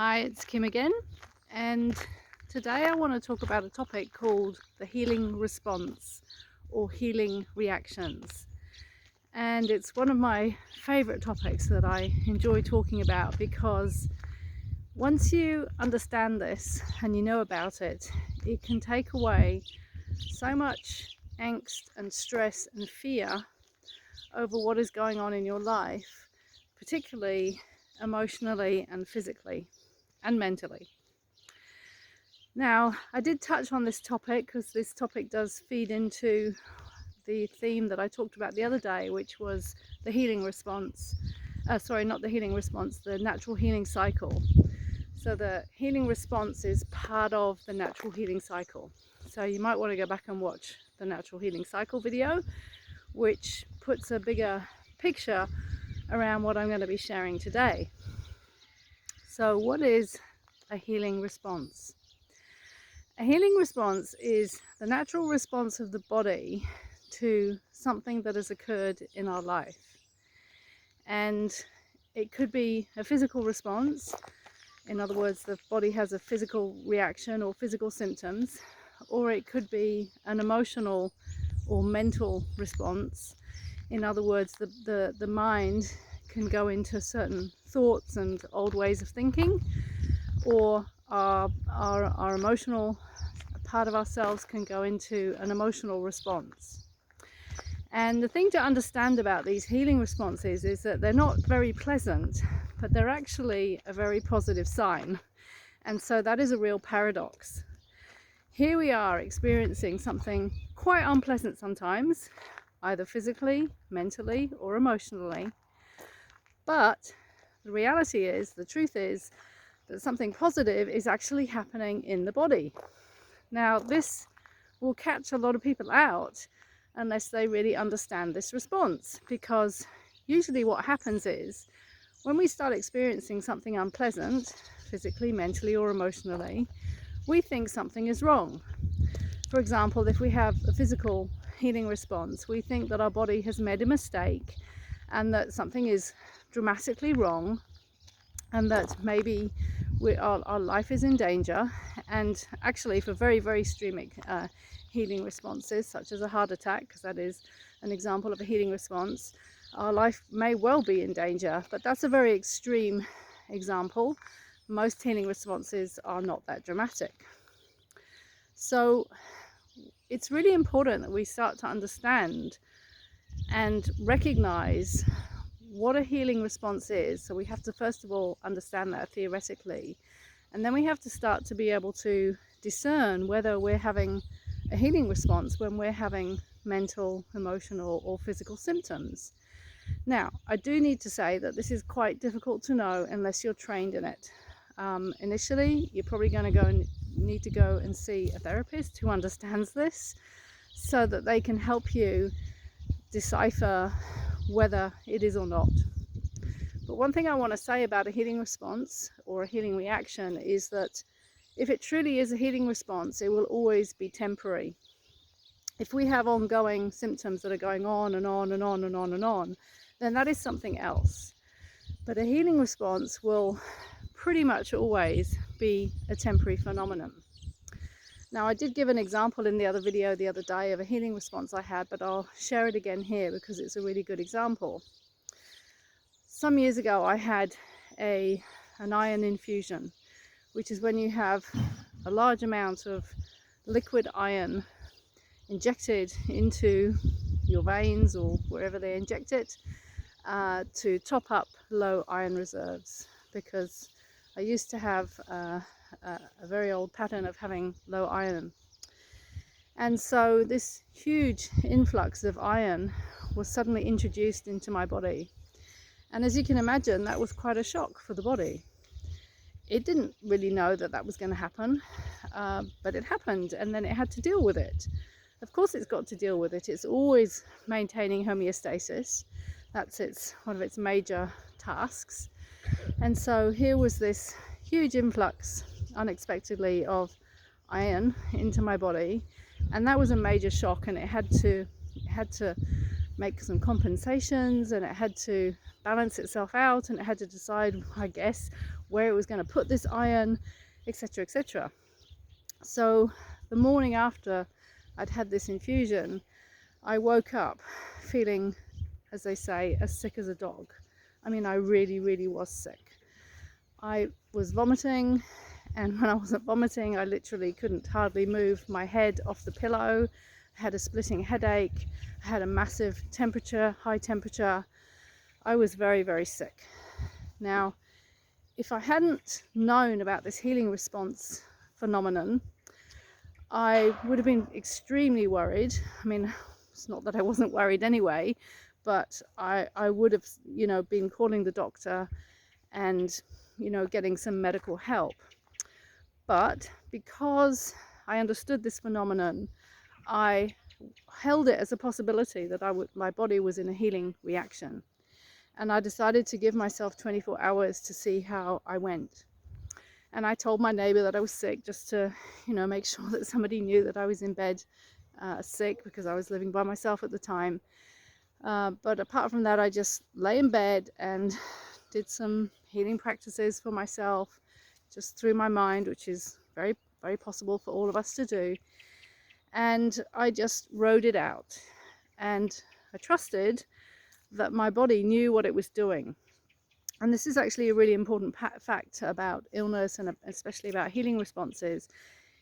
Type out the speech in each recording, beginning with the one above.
Hi, it's Kim again, and today I want to talk about a topic called the healing response or healing reactions. And it's one of my favorite topics that I enjoy talking about because once you understand this and you know about it, it can take away so much angst and stress and fear over what is going on in your life, particularly emotionally and physically and mentally. Now, I did touch on this topic because this topic does feed into the theme that I talked about the other day, which was the healing response. Not the healing response, the natural healing cycle. So the healing response is part of the natural healing cycle. So you might want to go back and watch the natural healing cycle video, which puts a bigger picture around what I'm going to be sharing today. So what is a healing response? A healing response is the natural response of the body to something that has occurred in our life. And it could be a physical response. In other words, the body has a physical reaction or physical symptoms, or it could be an emotional or mental response. In other words, the mind can go into certain thoughts and old ways of thinking, or our emotional part of ourselves can go into an emotional response. And the thing to understand about these healing responses is that they're not very pleasant, but they're actually a very positive sign. And so that is a real paradox. Here we are experiencing something quite unpleasant sometimes, either physically, mentally, or emotionally. But the reality is, the truth is, that something positive is actually happening in the body. Now, this will catch a lot of people out unless they really understand this response, because usually what happens is when we start experiencing something unpleasant, physically, mentally, or emotionally, we think something is wrong. For example, if we have a physical healing response, we think that our body has made a mistake and that something is dramatically wrong and that maybe our life is in danger. And actually, for very, very extreme healing responses, such as a heart attack, because that is an example of a healing response, our life may well be in danger, but that's a very extreme example. Most healing responses are not that dramatic. So it's really important that we start to understand and recognize what a healing response is. So we have to first of all understand that theoretically, and then we have to start to be able to discern whether we're having a healing response when we're having mental, emotional, or physical symptoms. Now, I do need to say that this is quite difficult to know unless you're trained in it. Initially, you're probably going to need to go and see a therapist who understands this so that they can help you decipher whether it is or not. But one thing I want to say about a healing response or a healing reaction is that if it truly is a healing response, it will always be temporary. If we have ongoing symptoms that are going on and on and on and on and on, then that is something else. But a healing response will pretty much always be a temporary phenomenon. Now, I did give an example in the other video the other day of a healing response I had, but I'll share it again here because it's a really good example. Some years ago, I had an iron infusion, which is when you have a large amount of liquid iron injected into your veins or wherever they inject it to top up low iron reserves, because I used to have a very old pattern of having low iron. And so this huge influx of iron was suddenly introduced into my body. And as you can imagine, that was quite a shock for the body. It didn't really know that that was going to happen, but it happened, and then it had to deal with it. Of course it's got to deal with it. It's always maintaining homeostasis. That's one of its major tasks. And so here was this huge influx unexpectedly of iron into my body, and that was a major shock, and it had to make some compensations, and it had to balance itself out, and it had to decide, I guess, where it was going to put this iron, etc., etc. So the morning after I'd had this infusion, I woke up feeling, as they say, as sick as a dog. I mean, I really, really was sick. I was vomiting, and when I wasn't vomiting, I literally couldn't hardly move my head off the pillow. I had a splitting headache. I had a massive temperature, high temperature. I was very, very sick. Now, if I hadn't known about this healing response phenomenon, I would have been extremely worried. I mean, it's not that I wasn't worried anyway, but I would have, been calling the doctor and, getting some medical help. But because I understood this phenomenon, I held it as a possibility that my body was in a healing reaction. And I decided to give myself 24 hours to see how I went. And I told my neighbor that I was sick, just to, make sure that somebody knew that I was in bed sick, because I was living by myself at the time. But apart from that, I just lay in bed and did some healing practices for myself, just through my mind, which is very, very possible for all of us to do. And I just rode it out. And I trusted that my body knew what it was doing. And this is actually a really important fact about illness, and especially about healing responses,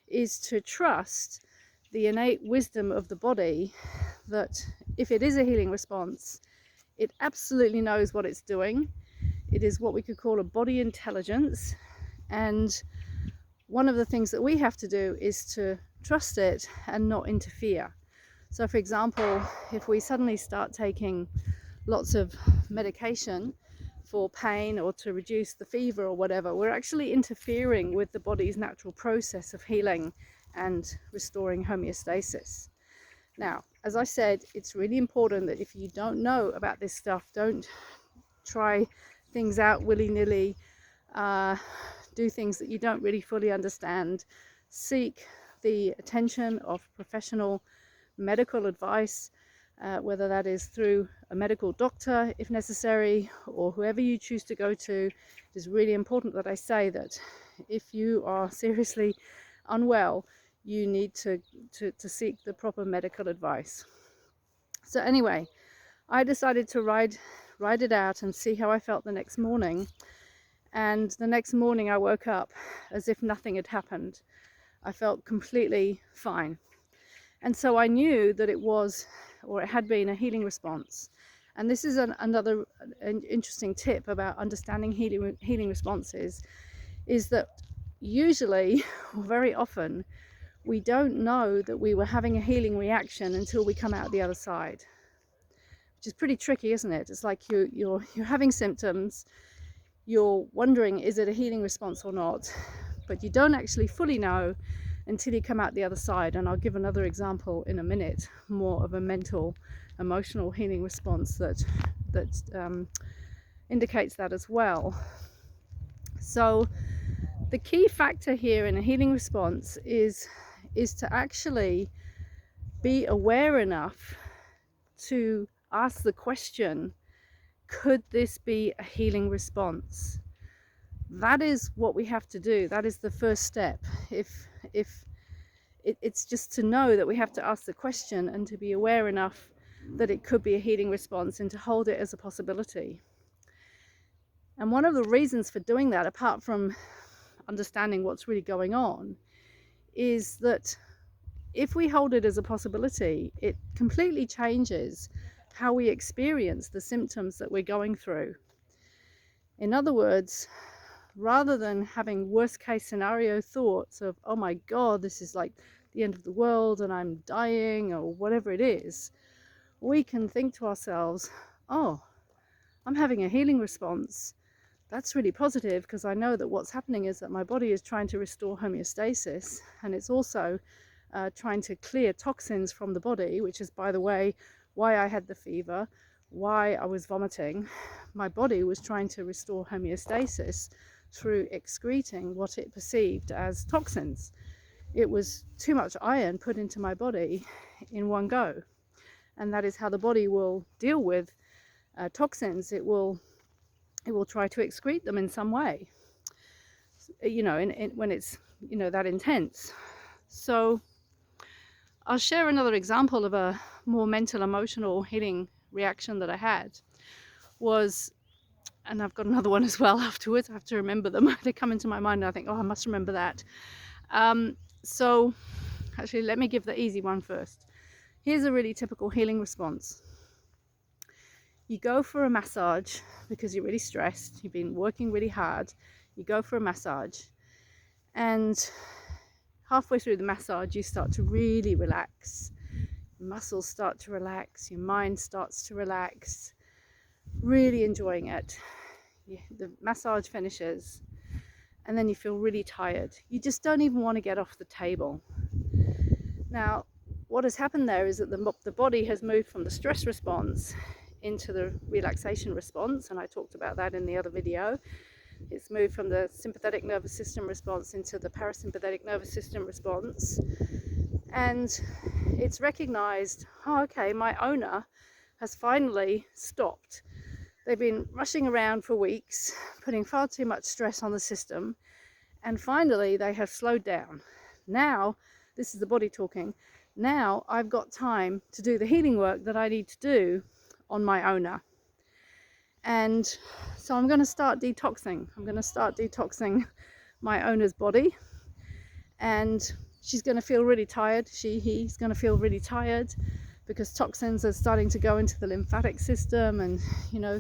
is to trust the innate wisdom of the body, that if it is a healing response, it absolutely knows what it's doing. It is what we could call a body intelligence. And one of the things that we have to do is to trust it and not interfere. So for example, if we suddenly start taking lots of medication for pain or to reduce the fever or whatever, we're actually interfering with the body's natural process of healing and restoring homeostasis. Now, as I said, it's really important that if you don't know about this stuff, don't try things out willy-nilly, do things that you don't really fully understand. Seek the attention of professional medical advice, whether that is through a medical doctor if necessary, or whoever you choose to go to. It is really important that I say that if you are seriously unwell, you need to seek the proper medical advice. So anyway, I decided to ride it out and see how I felt the next morning. And the next morning I woke up as if nothing had happened. I felt completely fine. And so I knew that it was, or it had been, a healing response. And this is another interesting tip about understanding healing responses, is that usually, or very often, we don't know that we were having a healing reaction until we come out the other side, which is pretty tricky, isn't it? It's like you're having symptoms, you're wondering, is it a healing response or not? But you don't actually fully know until you come out the other side. And I'll give another example in a minute, more of a mental, emotional healing response that indicates that as well. So the key factor here in a healing response is to actually be aware enough to ask the question, could this be a healing response? That is what we have to do. That is the first step. It's just to know that we have to ask the question and to be aware enough that it could be a healing response, and to hold it as a possibility. And one of the reasons for doing that, apart from understanding what's really going on, is that if we hold it as a possibility, it completely changes how we experience the symptoms that we're going through. In other words, rather than having worst case scenario thoughts of, oh my God, this is like the end of the world and I'm dying, or whatever it is, we can think to ourselves, oh, I'm having a healing response. That's really positive, because I know that what's happening is that my body is trying to restore homeostasis, and it's also trying to clear toxins from the body, which is, by the way, why I had the fever, why I was vomiting. My body was trying to restore homeostasis through excreting what it perceived as toxins. It was too much iron put into my body in one go, and that is how the body will deal with toxins. It will try to excrete them in some way. when it's that intense. So I'll share another example of a more mental emotional healing reaction that I had was, and I've got another one as well afterwards. I have to remember them. They come into my mind and I think, oh, I must remember that. So actually, let me give the easy one first. Here's a really typical healing response. You go for a massage because you're really stressed, you've been working really hard, you go for a massage, and halfway through the massage you start to really relax. Your muscles start to relax, your mind starts to relax, really enjoying it. The massage finishes and then you feel really tired. You just don't even want to get off the table. Now, what has happened there is that the body has moved from the stress response into the relaxation response, and I talked about that in the other video. It's moved from the sympathetic nervous system response into the parasympathetic nervous system response, and it's recognized, oh, okay, my owner has finally stopped. They've been rushing around for weeks, putting far too much stress on the system, and finally they have slowed down. Now, this is the body talking, now I've got time to do the healing work that I need to do on my owner. And so I'm going to start detoxing. I'm going to start detoxing my owner's body, and she's going to feel really tired. He's going to feel really tired because toxins are starting to go into the lymphatic system and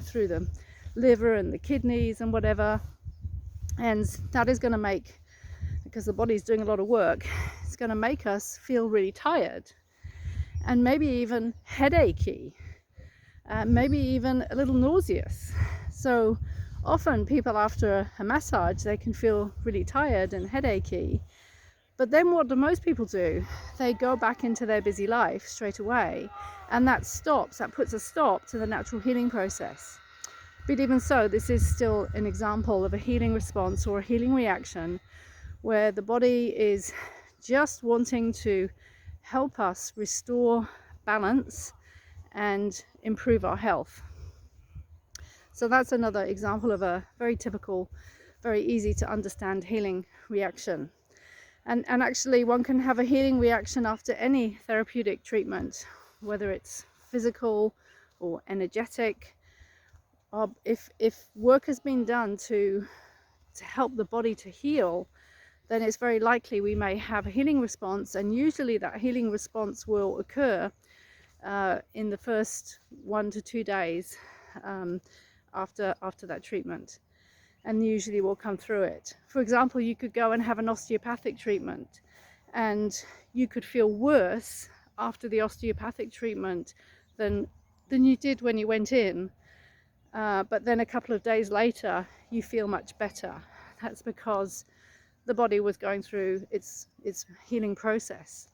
through the liver and the kidneys and whatever. And that is going to make, because the body's doing a lot of work, it's going to make us feel really tired and maybe even headachy. Maybe even a little nauseous. So often people after a massage, they can feel really tired and headachy. But then what do most people do? They go back into their busy life straight away, and that puts a stop to the natural healing process. But even so, this is still an example of a healing response or a healing reaction where the body is just wanting to help us restore balance and improve our health. So that's another example of a very typical, very easy to understand healing reaction. And actually one can have a healing reaction after any therapeutic treatment, whether it's physical or energetic. If work has been done to help the body to heal, then it's very likely we may have a healing response, and usually that healing response will occur in the first 1 to 2 days after that treatment, and usually we'll come through it. For example, you could go and have an osteopathic treatment and you could feel worse after the osteopathic treatment than you did when you went in, but then a couple of days later you feel much better. That's because the body was going through its healing process.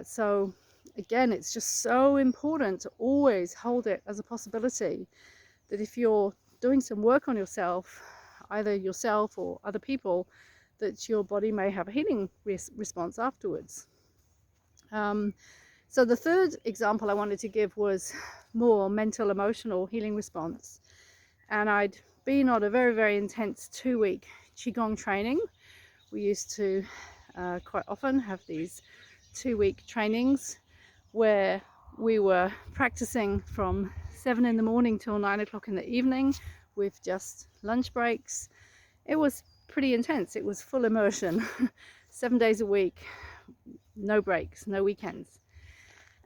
So again, it's just so important to always hold it as a possibility that if you're doing some work on yourself, either yourself or other people, that your body may have a healing response afterwards. So the third example I wanted to give was more mental emotional healing response. And I'd been on a very, very intense 2-week Qigong training. We used to quite often have these 2-week trainings where we were practicing from 7 in the morning till 9 o'clock in the evening with just lunch breaks. It was pretty intense. It was full immersion, 7 days a week, no breaks, no weekends.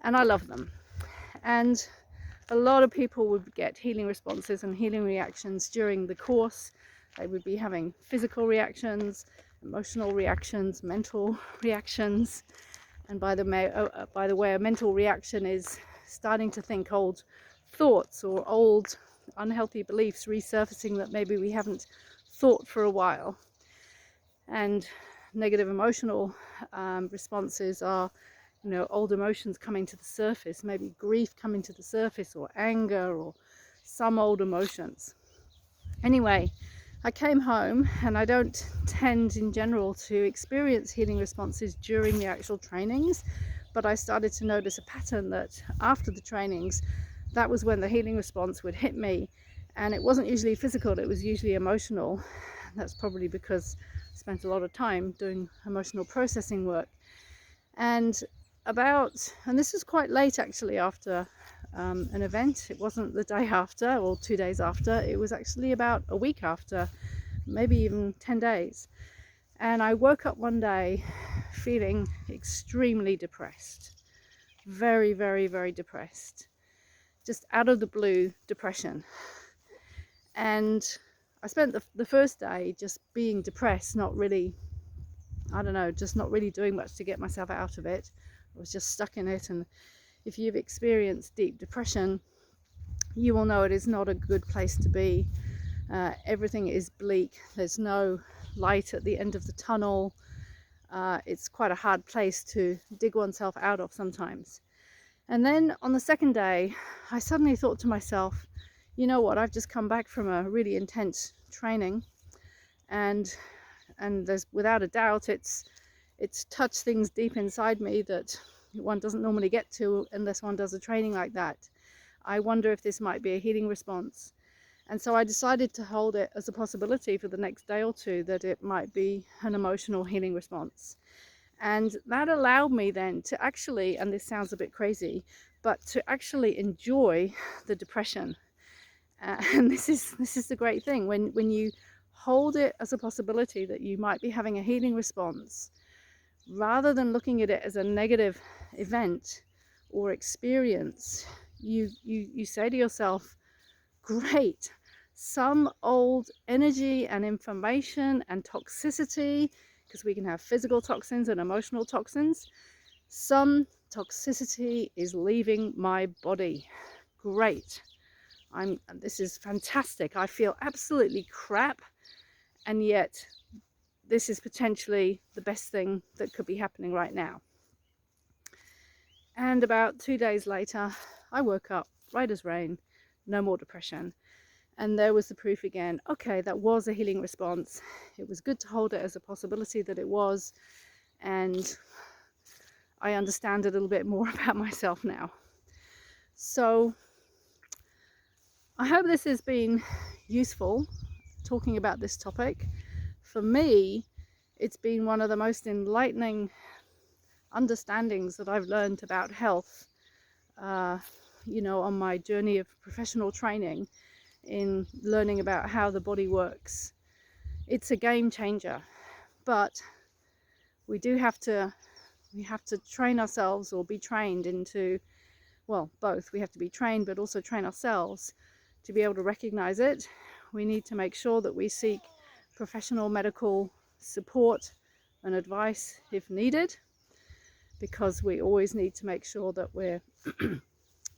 And I love them. And a lot of people would get healing responses and healing reactions during the course. They would be having physical reactions, emotional reactions, mental reactions. And by the way, a mental reaction is starting to think old thoughts or old unhealthy beliefs resurfacing that maybe we haven't thought for a while. And negative emotional responses are, old emotions coming to the surface, maybe grief coming to the surface, or anger, or some old emotions. Anyway, I came home, and I don't tend in general to experience healing responses during the actual trainings, but I started to notice a pattern that after the trainings, that was when the healing response would hit me. And it wasn't usually physical, it was usually emotional. That's probably because I spent a lot of time doing emotional processing work. And this is quite late actually, after an event. It wasn't the day after or 2 days after, it was actually about a week after, maybe even 10 days. And I woke up one day feeling extremely depressed, very, very, very depressed, just out of the blue depression. And I spent the first day just being depressed, not really, I don't know, just not really doing much to get myself out of it. I was just stuck in it. And if you've experienced deep depression, you will know it is not a good place to be. Everything is bleak. There's no light at the end of the tunnel. It's quite a hard place to dig oneself out of sometimes. And then on the second day, I suddenly thought to myself, you know what, I've just come back from a really intense training, and there's, without a doubt, it's touched things deep inside me that one doesn't normally get to unless one does a training like that. I wonder if this might be a healing response. And so I decided to hold it as a possibility for the next day or two, that it might be an emotional healing response. And that allowed me then to actually, and this sounds a bit crazy, but to actually enjoy the depression. And this is the great thing, when you hold it as a possibility that you might be having a healing response, rather than looking at it as a negative event or experience, you say to yourself, great, some old energy and information and toxicity, because we can have physical toxins and emotional toxins, some toxicity is leaving my body. Great. This is fantastic. I feel absolutely crap, and yet this is potentially the best thing that could be happening right now. And about 2 days later, I woke up right as rain, no more depression. And there was the proof again. Okay, that was a healing response. It was good to hold it as a possibility that it was. And I understand a little bit more about myself now. So I hope this has been useful, talking about this topic. For me, it's been one of the most enlightening understandings that I've learned about health, on my journey of professional training, in learning about how the body works. It's a game changer, but we have to train ourselves, or be trained into, well, both. We have to be trained, but also train ourselves to be able to recognize it. We need to make sure that we seek professional medical support and advice if needed, because we always need to make sure that we're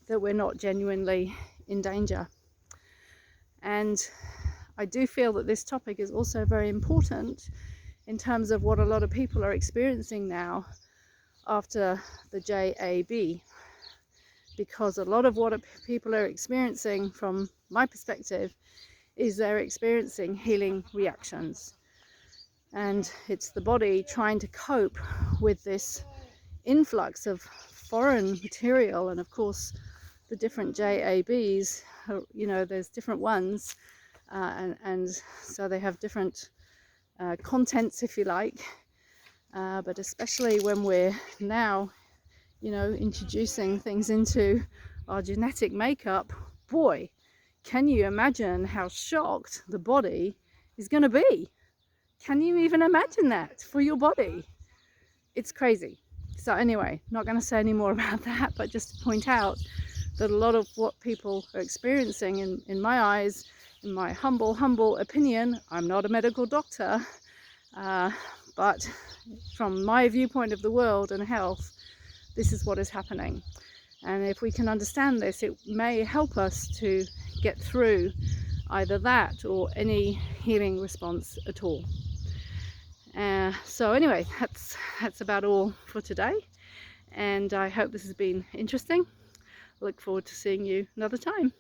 that we're not genuinely in danger. And I do feel that this topic is also very important in terms of what a lot of people are experiencing now after the JAB, because a lot of what people are experiencing, from my perspective, is they're experiencing healing reactions, and it's the body trying to cope with this influx of foreign material. And of course, the different JABs, there's different ones, and so they have different contents, if you like, but especially when we're now introducing things into our genetic makeup, boy, can you imagine how shocked the body is going to be? Can you even imagine that for your body? It's crazy. So anyway, not going to say any more about that, but just to point out that a lot of what people are experiencing, in my eyes, in my humble opinion, I'm not a medical doctor, but from my viewpoint of the world and health, this is what is happening. And if we can understand this, it may help us to get through either that or any healing response at all. So anyway, that's about all for today, and I hope this has been interesting. Look forward to seeing you another time.